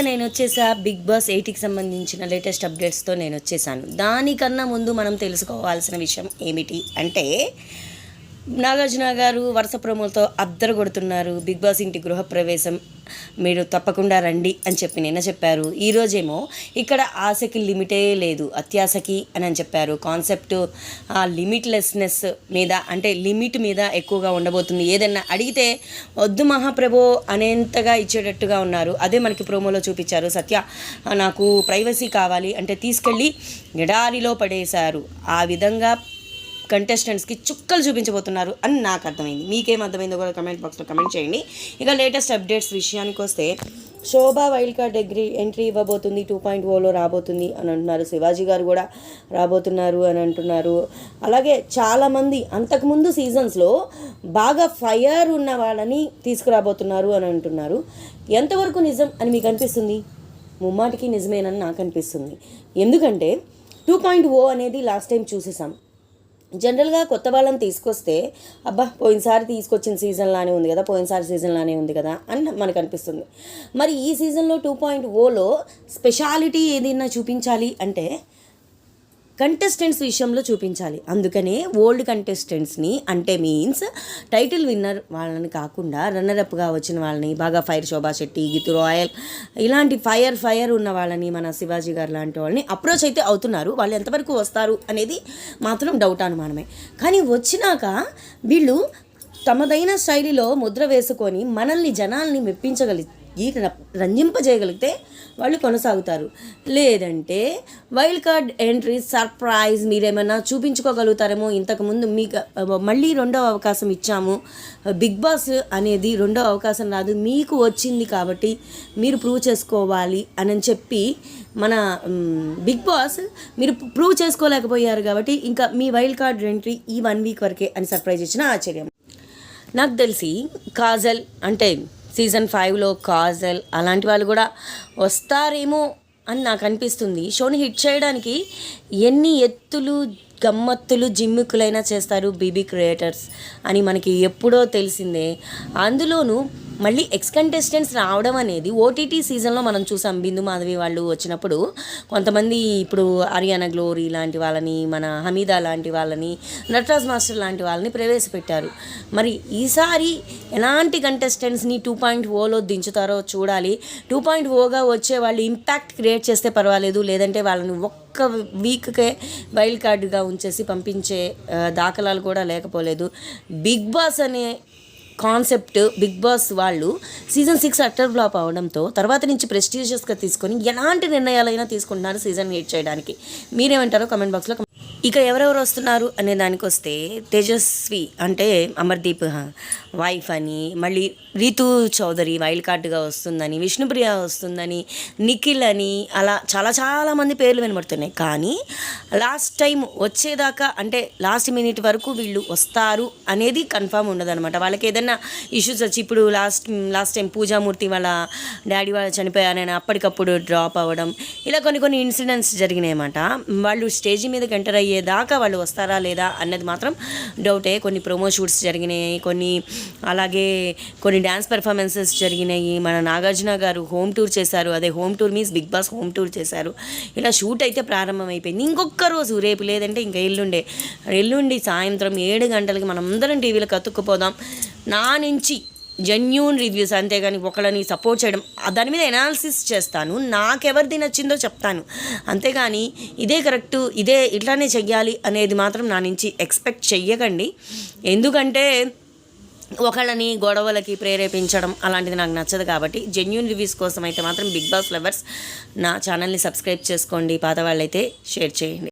నేను వచ్చేసా big boss 8కి సంబంధించిన లేటెస్ట్ అప్డేట్స్తో నేను వచ్చేసాను. దానికన్నా ముందు మనం తెలుసుకోవాల్సిన విషయం ఏమిటి అంటే, నాగార్జున గారు వరుస ప్రోమోలతో అద్దరు కొడుతున్నారు. బిగ్ బాస్ ఇంటి గృహప్రవేశం మీరు తప్పకుండా రండి అని చెప్పి నిన్న చెప్పారు. ఈరోజేమో ఇక్కడ ఆశకి లిమిటే లేదు, అత్యాశకి అని చెప్పారు. కాన్సెప్ట్ ఆ లిమిట్లెస్నెస్ మీద, అంటే లిమిట్ మీద ఎక్కువగా ఉండబోతుంది. ఏదన్నా అడిగితే వద్దు మహాప్రభో అనేంతగా ఇచ్చేటట్టుగా ఉన్నారు. అదే మనకి ప్రోమోలో చూపించారు. సత్య నాకు ప్రైవసీ కావాలి అంటే తీసుకెళ్ళి ఎడారిలో పడేశారు. ఆ విధంగా కంటెస్టెంట్స్కి చుక్కలు చూపించబోతున్నారు అని నాకు అర్థమైంది. మీకేం అర్థమైందో కూడా కమెంట్ బాక్స్లో కమెంట్ చేయండి. ఇక లేటెస్ట్ అప్డేట్స్ విషయానికి వస్తే, శోభ వైల్డ్ కార్డ్ ఎంట్రీ ఇవ్వబోతుంది, 2.0లో రాబోతుంది అని అంటున్నారు. శివాజీ గారు కూడా రాబోతున్నారు అని అంటున్నారు. అలాగే చాలామంది అంతకుముందు సీజన్స్లో బాగా ఫైర్ ఉన్న వాళ్ళని తీసుకురాబోతున్నారు అని అంటున్నారు. ఎంతవరకు నిజం అని మీకు అనిపిస్తుంది? ముమ్మాటికి నిజమేనని నాకు అనిపిస్తుంది. ఎందుకంటే 2.0 అనేది లాస్ట్ టైం చూసేసాం. జనరల్గా కొత్త వాళ్ళని తీసుకొస్తే అబ్బా పోయినసారి తీసుకొచ్చిన సీజన్లానే ఉంది కదా, పోయినసారి సీజన్లానే ఉంది కదా అని మనకు అనిపిస్తుంది. మరి ఈ సీజన్లో 2.0లో స్పెషాలిటీ ఏదైనా చూపించాలి అంటే కంటెస్టెంట్స్ విషయంలో చూపించాలి. అందుకనే ఓల్డ్ కంటెస్టెంట్స్ని, అంటే మీన్స్ టైటిల్ విన్నర్ వాళ్ళని కాకుండా రన్నరప్గా వచ్చిన వాళ్ళని, బాగా ఫైర్ శోభా శెట్టి, గీతు రాయల్ ఇలాంటి ఫైర్ ఉన్న వాళ్ళని, మన శివాజీ గారు లాంటి వాళ్ళని అప్రోచ్ అయితే అవుతున్నారు. వాళ్ళు ఎంతవరకు వస్తారు అనేది మాత్రం డౌట్ అనుమానమే. కానీ వచ్చినాక వీళ్ళు తమదైన శైలిలో ముద్ర వేసుకొని మనల్ని జనాల్ని రంజింపజేయగలిగితే వాళ్ళు కొనసాగుతారు. లేదంటే వైల్డ్ కార్డ్ ఎంట్రీ సర్ప్రైజ్ మీరేమన్నా చూపించుకోగలుగుతారేమో. ఇంతకుముందు మీకు మళ్ళీ రెండవ అవకాశం ఇచ్చాము, బిగ్ బాస్ అనేది రెండవ అవకాశం రాదు, మీకు వచ్చింది కాబట్టి మీరు ప్రూవ్ చేసుకోవాలి అని చెప్పి మన బిగ్ బాస్ మీరు ప్రూవ్ చేసుకోలేకపోయారు కాబట్టి ఇంకా మీ వైల్డ్ కార్డ్ ఎంట్రీ ఈ 1 వీక్ వరకే అని సర్ప్రైజ్ ఇచ్చిన ఆశ్చర్యం. నాకు తెలిసి కాజల్, అంటే సీజన్ 5లో కాజల్ అలాంటి వాళ్ళు కూడా వస్తారేమో అని నాకు అనిపిస్తుంది. షోని హిట్ చేయడానికి ఎన్ని ఎత్తులు గమ్మత్తులు జిమ్మిక్కులైనా చేస్తారు బీబీ క్రియేటర్స్ అని మనకి ఎప్పుడో తెలిసిందే. అందులోనూ మళ్ళీ ఎక్స్ కంటెస్టెంట్స్ రావడం అనేది ఓటీటీ సీజన్లో మనం చూసాం. బిందు మాధవి వాళ్ళు వచ్చినప్పుడు కొంతమంది, ఇప్పుడు ఆరియానా గ్లోరీ లాంటి వాళ్ళని, మన హమీదా లాంటి వాళ్ళని, నటరాజ్ మాస్టర్ లాంటి వాళ్ళని ప్రవేశపెట్టారు. మరి ఈసారి ఎలాంటి కంటెస్టెంట్స్ని 2.0లో దించుతారో చూడాలి. 2.0గా వచ్చే వాళ్ళు ఇంపాక్ట్ క్రియేట్ చేస్తే పర్వాలేదు, లేదంటే వాళ్ళని ఒక్క వీక్కే వైల్డ్ కార్డుగా ఉంచేసి పంపించే దాఖలాలు కూడా లేకపోలేదు. బిగ్ బాస్ అనే కాన్సెప్ట్, బిగ్ బాస్ వాళ్ళు సీజన్ 6 అట్టర్ ఫ్లాప్ అవడంతో తర్వాత నుంచి ప్రెస్టీజియస్గా తీసుకొని ఎలాంటి నిర్ణయాలైనా తీసుకుంటున్నారు సీజన్ 8 చేయడానికి. మీరేమంటారో కమెంట్ బాక్స్లో. ఇక ఎవరెవరు వస్తున్నారు అనే దానికి వస్తే, తేజస్వి అంటే అమర్దీప్ వైఫ్ అని, మళ్ళీ రీతు చౌదరి వైల్డ్ కార్డుగా వస్తుందని, విష్ణుప్రియ వస్తుందని, నిఖిల్ అని, అలా చాలామంది పేర్లు వినబడుతున్నాయి. కానీ లాస్ట్ టైం వచ్చేదాకా, అంటే లాస్ట్ మినిట్ వరకు వీళ్ళు వస్తారు అనేది కన్ఫామ్ ఉండదన్నమాట. వాళ్ళకి ఏదైనా ఇష్యూస్ వచ్చి, ఇప్పుడు లాస్ట్ టైం పూజామూర్తి వాళ్ళ డాడీ వాళ్ళు చనిపోయారని అప్పటికప్పుడు డ్రాప్ అవ్వడం, ఇలా కొన్ని ఇన్సిడెంట్స్ జరిగినాయి అన్నమాట. వాళ్ళు స్టేజ్ మీదకి ఎంటర్ అయ్యేదాకా వాళ్ళు వస్తారా లేదా అన్నది మాత్రం డౌటే. కొన్ని ప్రోమో షూట్స్ జరిగినాయి, అలాగే కొన్ని డ్యాన్స్ పెర్ఫార్మెన్సెస్ జరిగినాయి. మన నాగార్జున గారు హోమ్ టూర్ చేశారు. అదే home tour means Bigg Boss home tour చేశారు. ఇలా షూట్ అయితే ప్రారంభమైపోయింది. ఇంకొక రోజు, రేపు లేదంటే ఇంకా ఎల్లుండి సాయంత్రం 7 గంటలకి మనం అందరం టీవీలో కతుక్కుపోదాం. నా నుంచి జెన్యూన్ రివ్యూస్, అంతేగాని ఒకళ్ళని సపోర్ట్ చేయడం, దాని మీద ఎనాలిసిస్ చేస్తాను, నాకెవరిది నచ్చిందో చెప్తాను. అంతేగాని ఇదే కరెక్టు, ఇట్లానే చెయ్యాలి అనేది మాత్రం నా నుంచి ఎక్స్పెక్ట్ చెయ్యకండి. ఎందుకంటే ఒకళ్ళని గొడవలకి ప్రేరేపించడం అలాంటిది నాకు నచ్చదు. కాబట్టి జెన్యూన్ రివ్యూస్ కోసం అయితే మాత్రం బిగ్ బాస్ లవర్స్ నా ఛానల్ని సబ్స్క్రైబ్ చేసుకోండి. పాత వాళ్ళైతే షేర్ చేయండి.